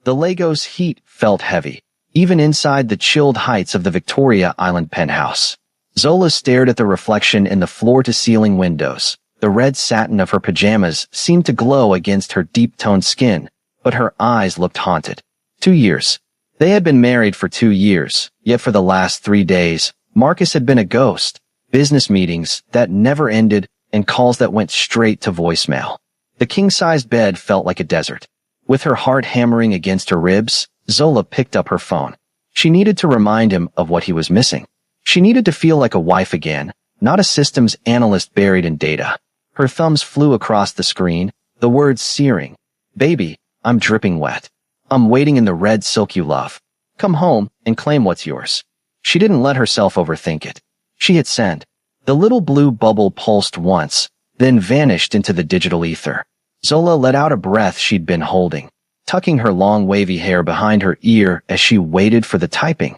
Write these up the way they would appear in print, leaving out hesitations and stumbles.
The Lagos heat felt heavy, even inside the chilled heights of the Victoria Island penthouse. Zola stared at the reflection in the floor-to-ceiling windows. The red satin of her pajamas seemed to glow against her deep-toned skin, but her eyes looked haunted. 2 years. They had been married for 2 years, yet for the last 3 days, Marcus had been a ghost. Business meetings that never ended and calls that went straight to voicemail. The king-sized bed felt like a desert. With her heart hammering against her ribs, Zola picked up her phone. She needed to remind him of what he was missing. She needed to feel like a wife again, not a systems analyst buried in data. Her thumbs flew across the screen, the words searing. Baby, I'm dripping wet. I'm waiting in the red silk you love. Come home and claim what's yours. She didn't let herself overthink it. She hit send. The little blue bubble pulsed once, then vanished into the digital ether. Zola let out a breath she'd been holding, tucking her long wavy hair behind her ear as she waited for the typing.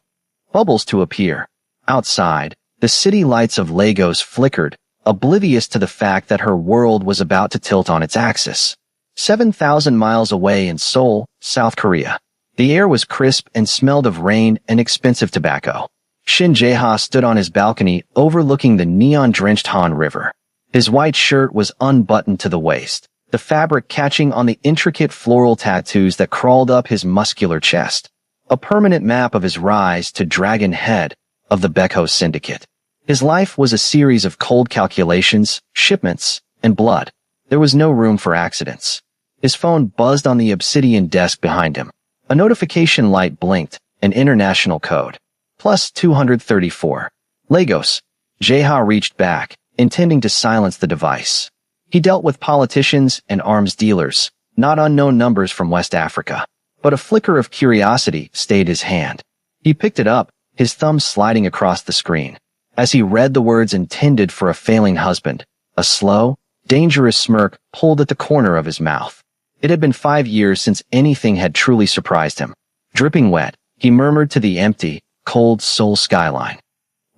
Bubbles to appear. Outside, the city lights of Lagos flickered, oblivious to the fact that her world was about to tilt on its axis. 7,000 miles away in Seoul, South Korea. The air was crisp and smelled of rain and expensive tobacco. Shin Jae-ha stood on his balcony overlooking the neon-drenched Han River. His white shirt was unbuttoned to the waist, the fabric catching on the intricate floral tattoos that crawled up his muscular chest. A permanent map of his rise to Dragon Head of the Beko Syndicate. His life was a series of cold calculations, shipments, and blood. There was no room for accidents. His phone buzzed on the obsidian desk behind him. A notification light blinked, an international code. Plus 234. Lagos. Jae-ha reached back, intending to silence the device. He dealt with politicians and arms dealers, not unknown numbers from West Africa. But a flicker of curiosity stayed his hand. He picked it up, his thumb sliding across the screen. As he read the words intended for a failing husband, a slow, dangerous smirk pulled at the corner of his mouth. It had been 5 years since anything had truly surprised him. Dripping wet, he murmured to the empty, cold Seoul skyline.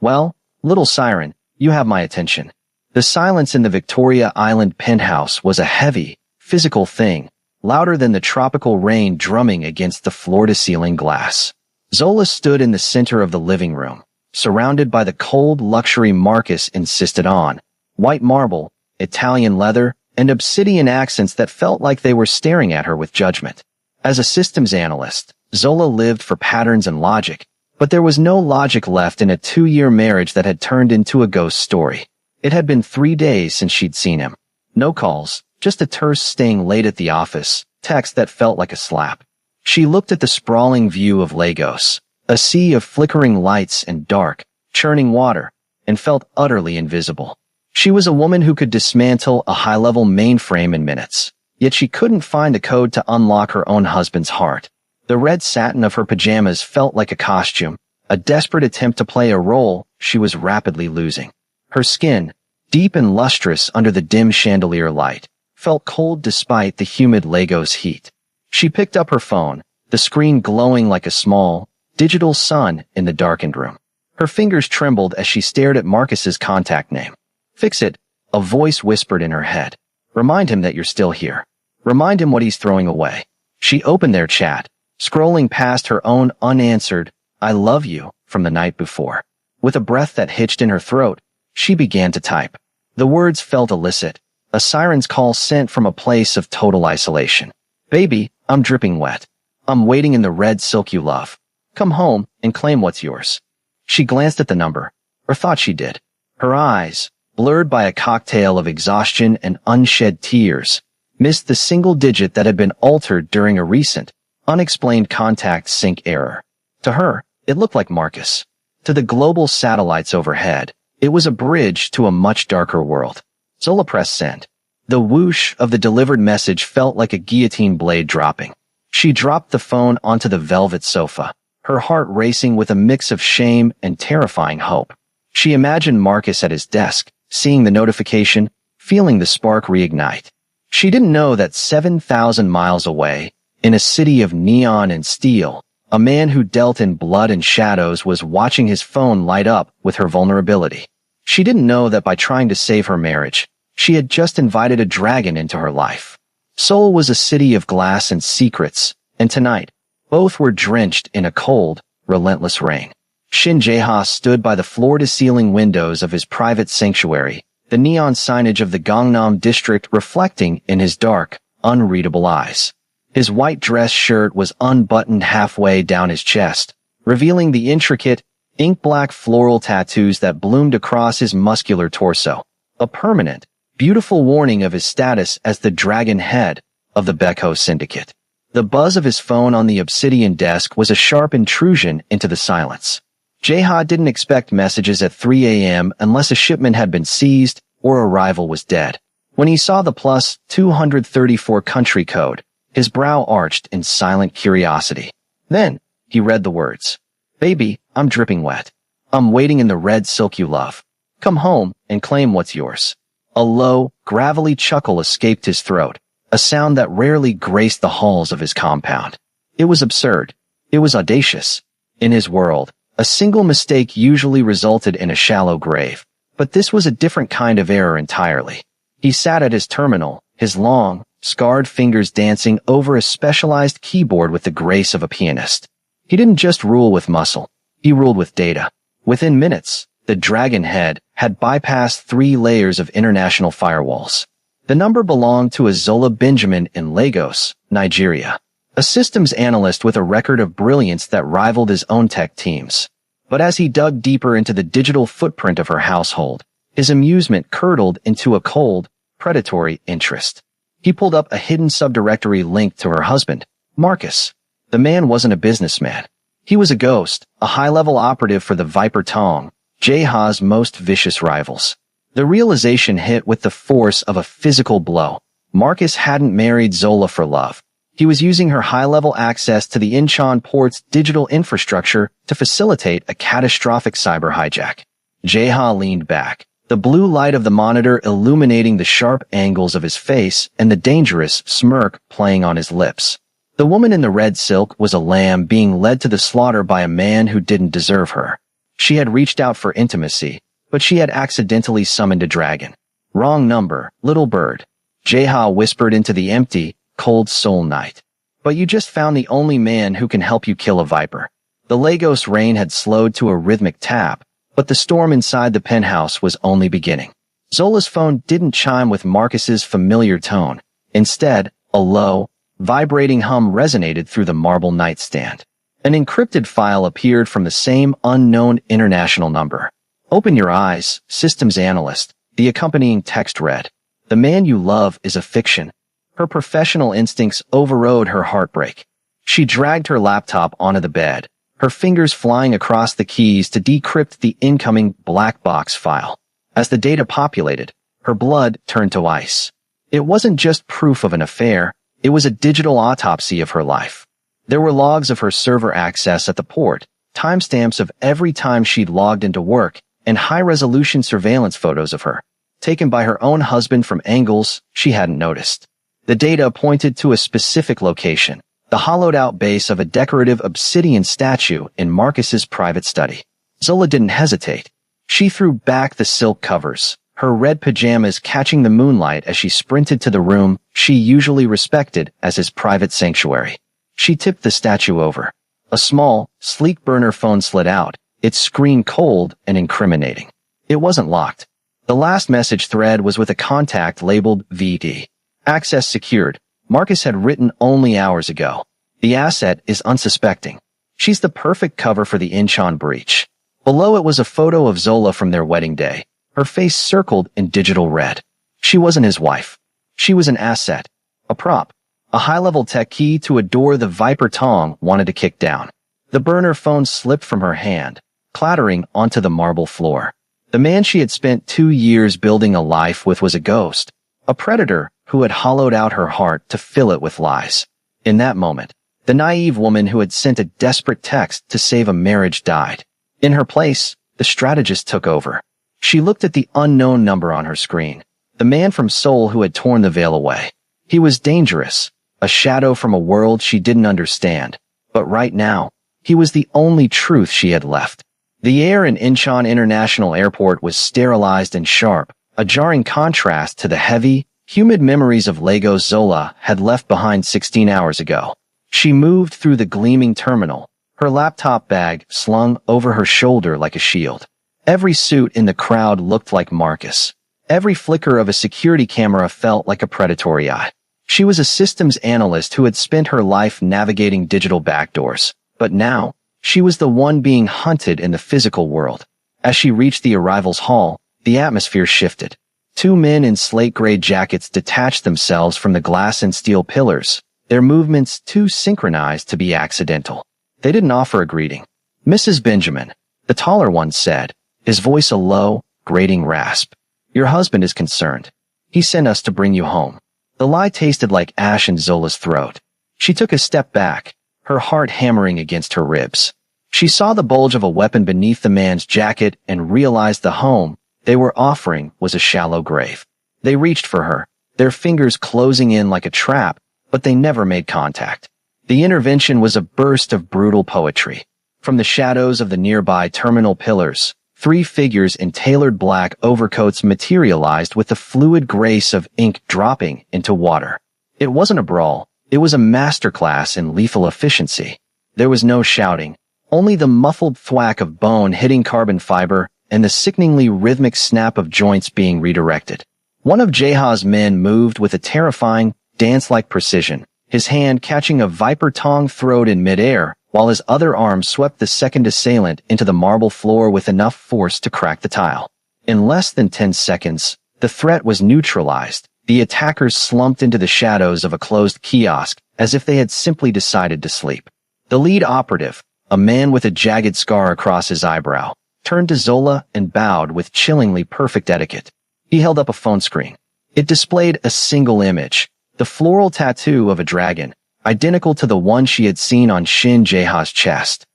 Well, little siren, you have my attention. The silence in the Victoria Island penthouse was a heavy, physical thing, louder than the tropical rain drumming against the floor-to-ceiling glass. Zola stood in the center of the living room, surrounded by the cold luxury Marcus insisted on, white marble, Italian leather, and obsidian accents that felt like they were staring at her with judgment. As a systems analyst, Zola lived for patterns and logic, but there was no logic left in a 2-year marriage that had turned into a ghost story. It had been 3 days since she'd seen him. No calls, just a terse staying late at the office, text that felt like a slap. She looked at the sprawling view of Lagos, a sea of flickering lights and dark, churning water, and felt utterly invisible. She was a woman who could dismantle a high-level mainframe in minutes, yet she couldn't find a code to unlock her own husband's heart. The red satin of her pajamas felt like a costume, a desperate attempt to play a role she was rapidly losing. Her skin, deep and lustrous under the dim chandelier light, felt cold despite the humid Lagos heat. She picked up her phone, the screen glowing like a small, digital sun in the darkened room. Her fingers trembled as she stared at Marcus's contact name. Fix it, a voice whispered in her head. Remind him that you're still here. Remind him what he's throwing away. She opened their chat, scrolling past her own unanswered, I love you, from the night before. With a breath that hitched in her throat, she began to type. The words felt illicit, a siren's call sent from a place of total isolation. Baby, I'm dripping wet. I'm waiting in the red silk you love. Come home and claim what's yours. She glanced at the number, or thought she did. Her eyes, blurred by a cocktail of exhaustion and unshed tears, missed the single digit that had been altered during a recent, unexplained contact sync error. To her, it looked like Marcus. To the global satellites overhead, it was a bridge to a much darker world. Zola pressed send. The whoosh of the delivered message felt like a guillotine blade dropping. She dropped the phone onto the velvet sofa, her heart racing with a mix of shame and terrifying hope. She imagined Marcus at his desk, seeing the notification, feeling the spark reignite. She didn't know that 7,000 miles away, in a city of neon and steel, a man who dealt in blood and shadows was watching his phone light up with her vulnerability. She didn't know that by trying to save her marriage, she had just invited a dragon into her life. Seoul was a city of glass and secrets, and tonight, Both were drenched in a cold, relentless rain. Shin Jae-ha stood by the floor-to-ceiling windows of his private sanctuary, the neon signage of the Gangnam district reflecting in his dark, unreadable eyes. His white dress shirt was unbuttoned halfway down his chest, revealing the intricate, ink-black floral tattoos that bloomed across his muscular torso, a permanent, beautiful warning of his status as the dragon head of the Baekho Syndicate. The buzz of his phone on the obsidian desk was a sharp intrusion into the silence. Jae-ha didn't expect messages at 3 a.m. unless a shipment had been seized or a rival was dead. When he saw the plus 234 country code, his brow arched in silent curiosity. Then, he read the words. "Baby, I'm dripping wet. I'm waiting in the red silk you love. Come home and claim what's yours." A low, gravelly chuckle escaped his throat, a sound that rarely graced the halls of his compound. It was absurd. It was audacious. In his world, a single mistake usually resulted in a shallow grave. But this was a different kind of error entirely. He sat at his terminal, his long, scarred fingers dancing over a specialized keyboard with the grace of a pianist. He didn't just rule with muscle. He ruled with data. Within minutes, the dragon head had bypassed 3 layers of international firewalls. The number belonged to a Zola Benjamin in Lagos, Nigeria, a systems analyst with a record of brilliance that rivaled his own tech teams. But as he dug deeper into the digital footprint of her household, his amusement curdled into a cold, predatory interest. He pulled up a hidden subdirectory linked to her husband, Marcus. The man wasn't a businessman. He was a ghost, a high-level operative for the Viper Tong, Jae-ha's most vicious rivals. The realization hit with the force of a physical blow. Marcus hadn't married Zola for love. He was using her high-level access to the Incheon port's digital infrastructure to facilitate a catastrophic cyber hijack. Jae-ha leaned back, the blue light of the monitor illuminating the sharp angles of his face and the dangerous smirk playing on his lips. The woman in the red silk was a lamb being led to the slaughter by a man who didn't deserve her. She had reached out for intimacy, but she had accidentally summoned a dragon. "Wrong number, little bird," Jae-ha whispered into the empty, cold soul night. "But you just found the only man who can help you kill a viper." The Lagos rain had slowed to a rhythmic tap, but the storm inside the penthouse was only beginning. Zola's phone didn't chime with Marcus's familiar tone. Instead, a low, vibrating hum resonated through the marble nightstand. An encrypted file appeared from the same unknown international number. "Open your eyes, systems analyst," the accompanying text read. "The man you love is a fiction." Her professional instincts overrode her heartbreak. She dragged her laptop onto the bed, her fingers flying across the keys to decrypt the incoming black box file. As the data populated, her blood turned to ice. It wasn't just proof of an affair, it was a digital autopsy of her life. There were logs of her server access at the port, timestamps of every time she'd logged into work, and high-resolution surveillance photos of her, taken by her own husband from angles she hadn't noticed. The data pointed to a specific location, the hollowed-out base of a decorative obsidian statue in Marcus's private study. Zola didn't hesitate. She threw back the silk covers, her red pajamas catching the moonlight as she sprinted to the room she usually respected as his private sanctuary. She tipped the statue over. A small, sleek burner phone slid out, its screen cold and incriminating. It wasn't locked. The last message thread was with a contact labeled VD. "Access secured," Marcus had written only hours ago. "The asset is unsuspecting. She's the perfect cover for the Incheon breach." Below it was a photo of Zola from their wedding day, her face circled in digital red. She wasn't his wife. She was an asset, a prop, a high-level tech key to a door the Viper Tong wanted to kick down. The burner phone slipped from her hand, clattering onto the marble floor. The man she had spent 2 years building a life with was a ghost, a predator who had hollowed out her heart to fill it with lies. In that moment, the naive woman who had sent a desperate text to save a marriage died. In her place, the strategist took over. She looked at the unknown number on her screen, the man from Seoul who had torn the veil away. He was dangerous, a shadow from a world she didn't understand, but right now, he was the only truth she had left. The air in Incheon International Airport was sterilized and sharp, a jarring contrast to the heavy, humid memories of Lagos Zola had left behind 16 hours ago. She moved through the gleaming terminal, her laptop bag slung over her shoulder like a shield. Every suit in the crowd looked like Marcus. Every flicker of a security camera felt like a predatory eye. She was a systems analyst who had spent her life navigating digital backdoors, but now, she was the one being hunted in the physical world. As she reached the arrivals hall, the atmosphere shifted. Two men in slate-gray jackets detached themselves from the glass and steel pillars, their movements too synchronized to be accidental. They didn't offer a greeting. "Mrs. Benjamin," the taller one said, his voice a low, grating rasp. "Your husband is concerned. He sent us to bring you home." The lie tasted like ash in Zola's throat. She took a step back, her heart hammering against her ribs. She saw the bulge of a weapon beneath the man's jacket and realized the home they were offering was a shallow grave. They reached for her, their fingers closing in like a trap, but they never made contact. The intervention was a burst of brutal poetry. From the shadows of the nearby terminal pillars, three figures in tailored black overcoats materialized with the fluid grace of ink dropping into water. It wasn't a brawl, it was a masterclass in lethal efficiency. There was no shouting, only the muffled thwack of bone hitting carbon fiber and the sickeningly rhythmic snap of joints being redirected. One of Jeha's men moved with a terrifying, dance-like precision, his hand catching a viper tongue throat in midair, while his other arm swept the second assailant into the marble floor with enough force to crack the tile. In less than 10 seconds, the threat was neutralized. The attackers slumped into the shadows of a closed kiosk as if they had simply decided to sleep. The lead operative, a man with a jagged scar across his eyebrow, turned to Zola and bowed with chillingly perfect etiquette. He held up a phone screen. It displayed a single image, the floral tattoo of a dragon, identical to the one she had seen on Shin Jeha's chest.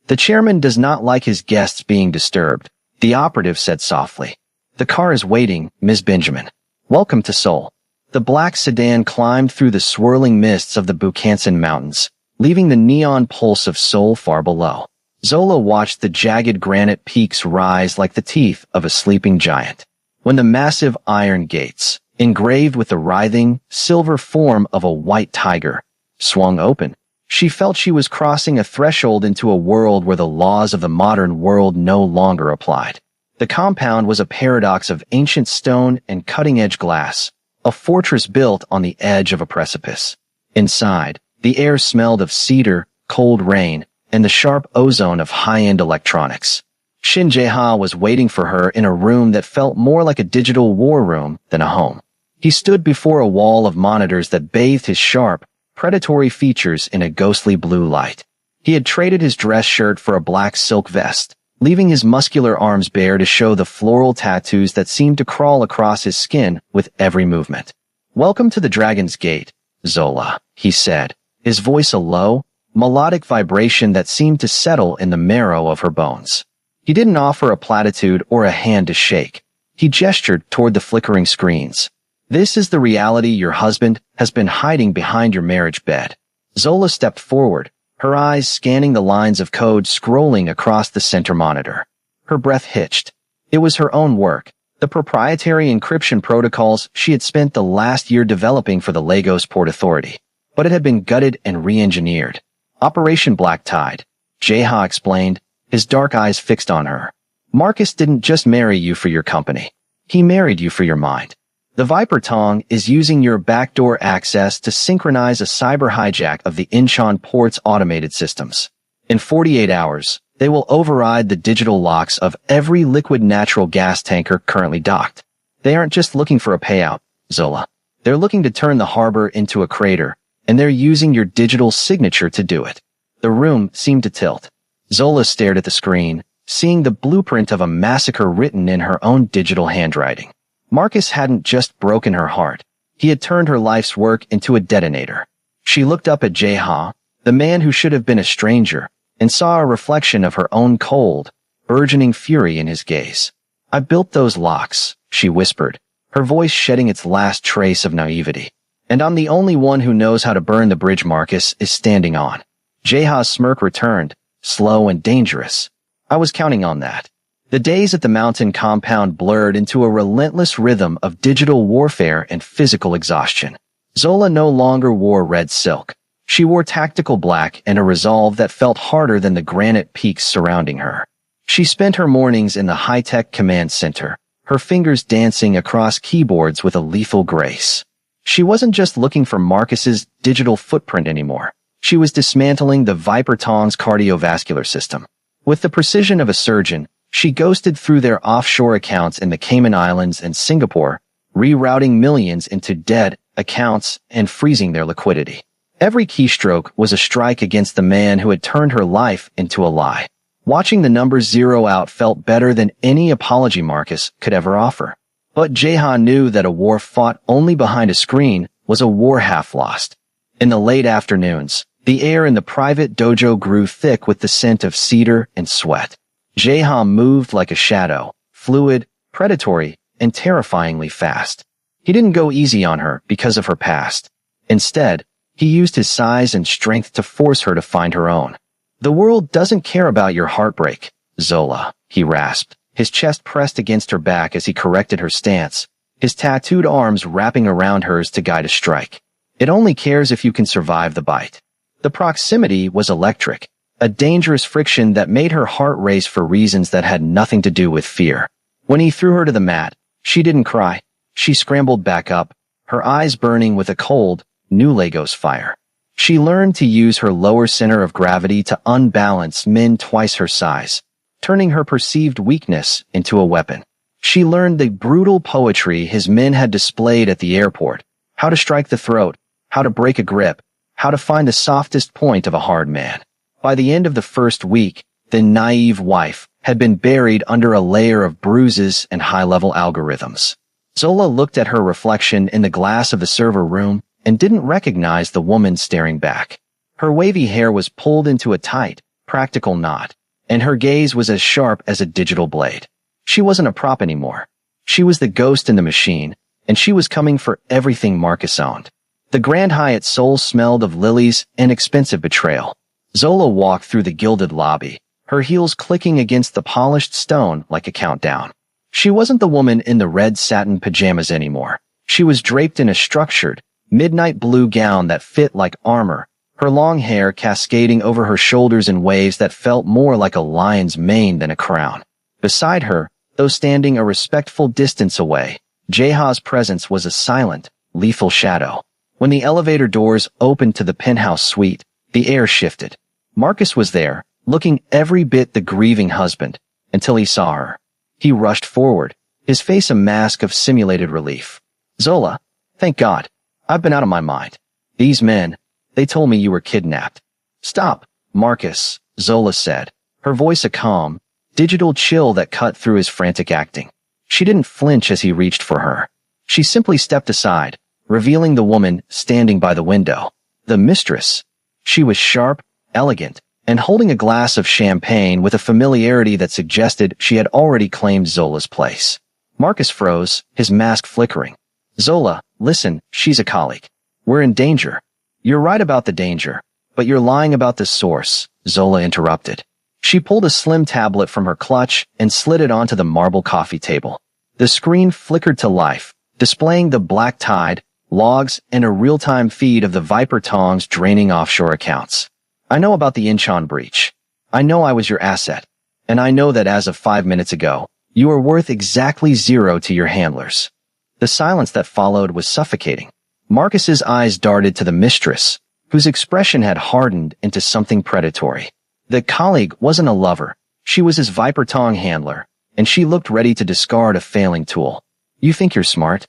"The chairman does not like his guests being disturbed," the operative said softly. "The car is waiting, Ms. Benjamin. Welcome to Seoul." The black sedan climbed through the swirling mists of the Bukhansan Mountains, leaving the neon pulse of Seoul far below. Zola watched the jagged granite peaks rise like the teeth of a sleeping giant. When the massive iron gates, engraved with the writhing, silver form of a white tiger, swung open, she felt she was crossing a threshold into a world where the laws of the modern world no longer applied. The compound was a paradox of ancient stone and cutting-edge glass, a fortress built on the edge of a precipice. Inside, the air smelled of cedar, cold rain, and the sharp ozone of high-end electronics. Shin Jae-ha was waiting for her in a room that felt more like a digital war room than a home. He stood before a wall of monitors that bathed his sharp, predatory features in a ghostly blue light. He had traded his dress shirt for a black silk vest, leaving his muscular arms bare to show the floral tattoos that seemed to crawl across his skin with every movement. "Welcome to the Dragon's Gate, Zola," he said, his voice a low, melodic vibration that seemed to settle in the marrow of her bones. He didn't offer a platitude or a hand to shake. He gestured toward the flickering screens. "This is the reality your husband has been hiding behind your marriage bed." Zola stepped forward, her eyes scanning the lines of code scrolling across the center monitor. Her breath hitched. It was her own work, the proprietary encryption protocols she had spent the last year developing for the Lagos Port Authority. But it had been gutted and re-engineered. "Operation Black Tide," Jae-ha explained, his dark eyes fixed on her. "Marcus didn't just marry you for your company. He married you for your mind. The Viper Tong is using your backdoor access to synchronize a cyber hijack of the Incheon port's automated systems. In 48 hours, they will override the digital locks of every liquid natural gas tanker currently docked. They aren't just looking for a payout, Zola. They're looking to turn the harbor into a crater, and they're using your digital signature to do it." The room seemed to tilt. Zola stared at the screen, seeing the blueprint of a massacre written in her own digital handwriting. Marcus hadn't just broken her heart. He had turned her life's work into a detonator. She looked up at Jae-ha, the man who should have been a stranger, and saw a reflection of her own cold, burgeoning fury in his gaze. "I built those locks," she whispered, her voice shedding its last trace of naivety. "And I'm the only one who knows how to burn the bridge Marcus is standing on." Jae-ha's smirk returned, slow and dangerous. "I was counting on that." The days at the mountain compound blurred into a relentless rhythm of digital warfare and physical exhaustion. Zola no longer wore red silk. She wore tactical black and a resolve that felt harder than the granite peaks surrounding her. She spent her mornings in the high-tech command center, her fingers dancing across keyboards with a lethal grace. She wasn't just looking for Marcus's digital footprint anymore. She was dismantling the Viper Tong's cardiovascular system. With the precision of a surgeon, she ghosted through their offshore accounts in the Cayman Islands and Singapore, rerouting millions into dead accounts and freezing their liquidity. Every keystroke was a strike against the man who had turned her life into a lie. Watching the numbers zero out felt better than any apology Marcus could ever offer. But Jahan knew that a war fought only behind a screen was a war half lost. In the late afternoons, the air in the private dojo grew thick with the scent of cedar and sweat. Jahan moved like a shadow, fluid, predatory, and terrifyingly fast. He didn't go easy on her because of her past. Instead, he used his size and strength to force her to find her own. "The world doesn't care about your heartbreak, Zola," he rasped, his chest pressed against her back as he corrected her stance, his tattooed arms wrapping around hers to guide a strike. "It only cares if you can survive the bite." The proximity was electric, a dangerous friction that made her heart race for reasons that had nothing to do with fear. When he threw her to the mat, she didn't cry. She scrambled back up, her eyes burning with a cold, new Legos fire. She learned to use her lower center of gravity to unbalance men twice her size, turning her perceived weakness into a weapon. She learned the brutal poetry his men had displayed at the airport, how to strike the throat, how to break a grip, how to find the softest point of a hard man. By the end of the first week, the naive wife had been buried under a layer of bruises and high-level algorithms. Zola looked at her reflection in the glass of the server room and didn't recognize the woman staring back. Her wavy hair was pulled into a tight, practical knot, and her gaze was as sharp as a digital blade. She wasn't a prop anymore. She was the ghost in the machine, and she was coming for everything Marcus owned. The Grand Hyatt soul smelled of lilies and expensive betrayal. Zola walked through the gilded lobby, her heels clicking against the polished stone like a countdown. She wasn't the woman in the red satin pajamas anymore. She was draped in a structured, midnight blue gown that fit like armor, her long hair cascading over her shoulders in waves that felt more like a lion's mane than a crown. Beside her, though standing a respectful distance away, Jaha's presence was a silent, lethal shadow. When the elevator doors opened to the penthouse suite, the air shifted. Marcus was there, looking every bit the grieving husband, until he saw her. He rushed forward, his face a mask of simulated relief. "Zola, thank God. I've been out of my mind. These men, they told me you were kidnapped." "Stop, Marcus," Zola said, her voice a calm, digital chill that cut through his frantic acting. She didn't flinch as he reached for her. She simply stepped aside, revealing the woman standing by the window. The mistress. She was sharp, elegant, and holding a glass of champagne with a familiarity that suggested she had already claimed Zola's place. Marcus froze, his mask flickering. "Zola, listen, she's a colleague. We're in danger." "You're right about the danger, but you're lying about the source," Zola interrupted. She pulled a slim tablet from her clutch and slid it onto the marble coffee table. The screen flickered to life, displaying the black tide, logs, and a real-time feed of the Viper Tong's draining offshore accounts. "I know about the Incheon breach. I know I was your asset. And I know that as of 5 minutes ago, you are worth exactly 0 to your handlers." The silence that followed was suffocating. Marcus's eyes darted to the mistress, whose expression had hardened into something predatory. The colleague wasn't a lover. She was his Viper Tong handler, and she looked ready to discard a failing tool. "You think you're smart?"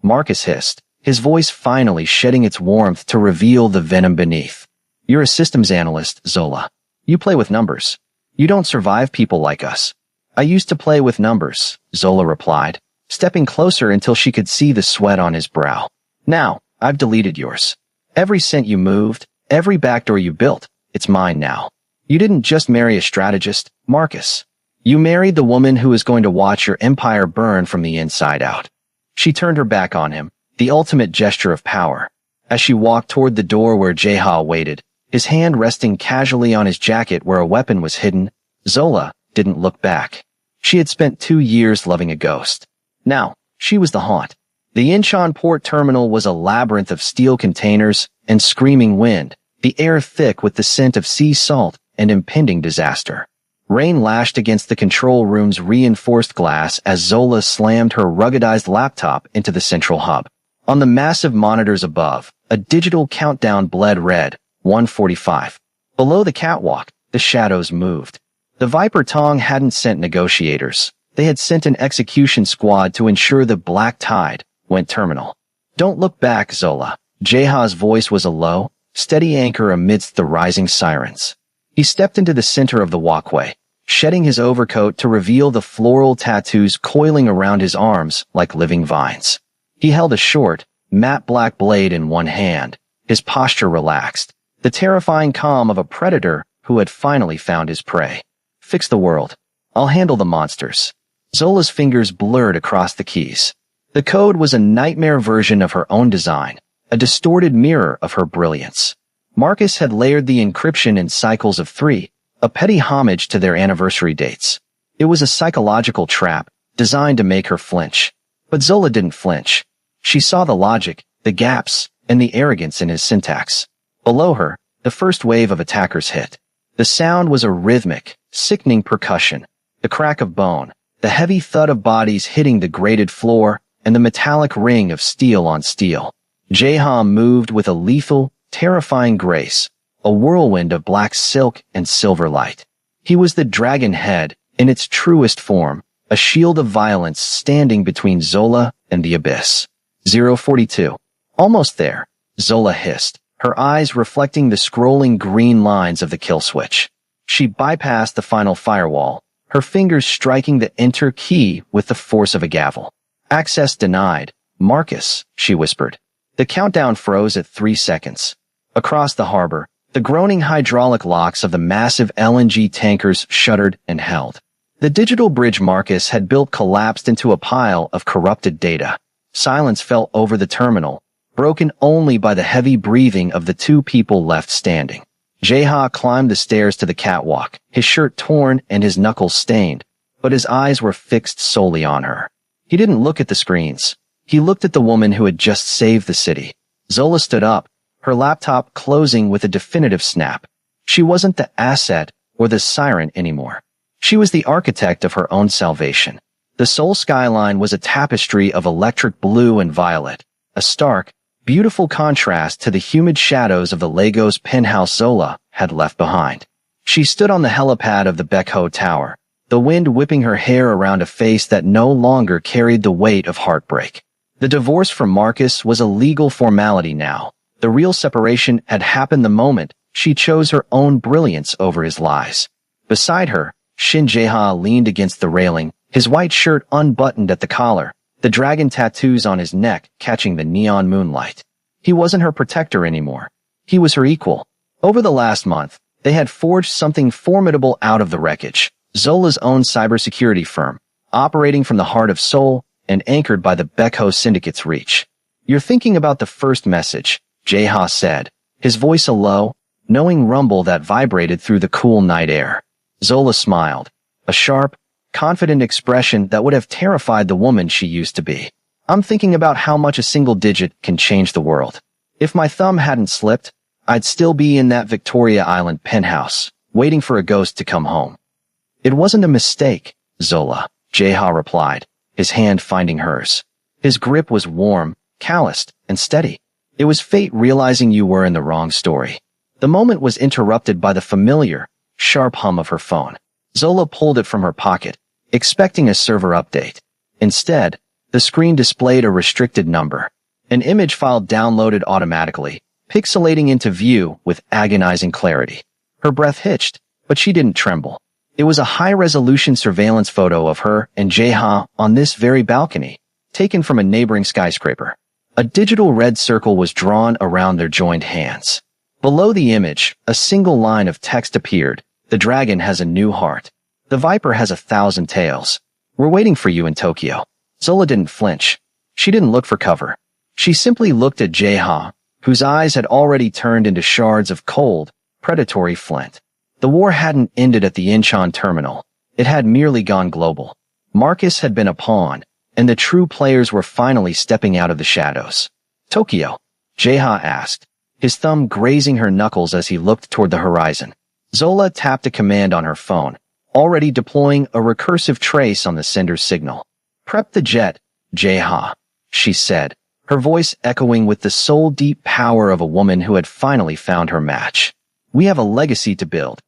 Marcus hissed, his voice finally shedding its warmth to reveal the venom beneath. "You're a systems analyst, Zola. You play with numbers. You don't survive people like us." "I used to play with numbers," Zola replied, stepping closer until she could see the sweat on his brow. "Now, I've deleted yours. Every cent you moved, every backdoor you built, it's mine now. You didn't just marry a strategist, Marcus. You married the woman who is going to watch your empire burn from the inside out." She turned her back on him, the ultimate gesture of power. As she walked toward the door where Jaha waited, his hand resting casually on his jacket where a weapon was hidden, Zola didn't look back. She had spent 2 years loving a ghost. Now, she was the haunt. The Incheon port terminal was a labyrinth of steel containers and screaming wind, the air thick with the scent of sea salt and impending disaster. Rain lashed against the control room's reinforced glass as Zola slammed her ruggedized laptop into the central hub. On the massive monitors above, a digital countdown bled red, 1:45. Below the catwalk, the shadows moved. The Viper Tong hadn't sent negotiators. They had sent an execution squad to ensure the black tide went terminal. Don't look back, Zola. Jeha's voice was a low, steady anchor amidst the rising sirens. He stepped into the center of the walkway, shedding his overcoat to reveal the floral tattoos coiling around his arms like living vines. He held a short, matte black blade in one hand, his posture relaxed, the terrifying calm of a predator who had finally found his prey. Fix the world. I'll handle the monsters. Zola's fingers blurred across the keys. The code was a nightmare version of her own design, a distorted mirror of her brilliance. Marcus had layered the encryption in cycles of 3, a petty homage to their anniversary dates. It was a psychological trap, designed to make her flinch. But Zola didn't flinch. She saw the logic, the gaps, and the arrogance in his syntax. Below her, the first wave of attackers hit. The sound was a rhythmic, sickening percussion, the crack of bone, the heavy thud of bodies hitting the grated floor, and the metallic ring of steel on steel. Jeha moved with a lethal, terrifying grace, a whirlwind of black silk and silver light. He was the dragon head, in its truest form, a shield of violence standing between Zola and the abyss. 042. Almost there, Zola hissed, her eyes reflecting the scrolling green lines of the kill switch. She bypassed the final firewall, her fingers striking the enter key with the force of a gavel. Access denied. Marcus, she whispered. The countdown froze at 3 seconds. Across the harbor, the groaning hydraulic locks of the massive LNG tankers shuddered and held. The digital bridge Marcus had built collapsed into a pile of corrupted data. Silence fell over the terminal, broken only by the heavy breathing of the 2 people left standing. Jeha climbed the stairs to the catwalk, his shirt torn and his knuckles stained, but his eyes were fixed solely on her. He didn't look at the screens. He looked at the woman who had just saved the city. Zola stood up, her laptop closing with a definitive snap. She wasn't the asset or the siren anymore. She was the architect of her own salvation. The Seoul skyline was a tapestry of electric blue and violet, a stark, beautiful contrast to the humid shadows of the Lagos penthouse Zola had left behind. She stood on the helipad of the Baekho Tower, the wind whipping her hair around a face that no longer carried the weight of heartbreak. The divorce from Marcus was a legal formality now. The real separation had happened the moment she chose her own brilliance over his lies. Beside her, Shin Jae-ha leaned against the railing, his white shirt unbuttoned at the collar, the dragon tattoos on his neck catching the neon moonlight. He wasn't her protector anymore. He was her equal. Over the last month, they had forged something formidable out of the wreckage. Zola's own cybersecurity firm, operating from the heart of Seoul and anchored by the Baekho Syndicate's reach. You're thinking about the first message, Jae-ha said, his voice a low, knowing rumble that vibrated through the cool night air. Zola smiled, a sharp, confident expression that would have terrified the woman she used to be. I'm thinking about how much a single digit can change the world. If my thumb hadn't slipped, I'd still be in that Victoria Island penthouse, waiting for a ghost to come home. It wasn't a mistake, Zola, Jae-ha replied, his hand finding hers. His grip was warm, calloused, and steady. It was fate realizing you were in the wrong story. The moment was interrupted by the familiar, sharp hum of her phone. Zola pulled it from her pocket, expecting a server update. Instead, the screen displayed a restricted number. An image file downloaded automatically, pixelating into view with agonizing clarity. Her breath hitched, but she didn't tremble. It was a high-resolution surveillance photo of her and Jae-ha on this very balcony, taken from a neighboring skyscraper. A digital red circle was drawn around their joined hands. Below the image, a single line of text appeared. The dragon has a new heart. The viper has 1,000 tails. We're waiting for you in Tokyo. Zola didn't flinch. She didn't look for cover. She simply looked at Jae-ha, whose eyes had already turned into shards of cold, predatory flint. The war hadn't ended at the Incheon terminal. It had merely gone global. Marcus had been a pawn, and the true players were finally stepping out of the shadows. Tokyo? Jae-ha asked, his thumb grazing her knuckles as he looked toward the horizon. Zola tapped a command on her phone, already deploying a recursive trace on the sender's signal. "Prep the jet, Jeha," she said, her voice echoing with the soul-deep power of a woman who had finally found her match. "We have a legacy to build,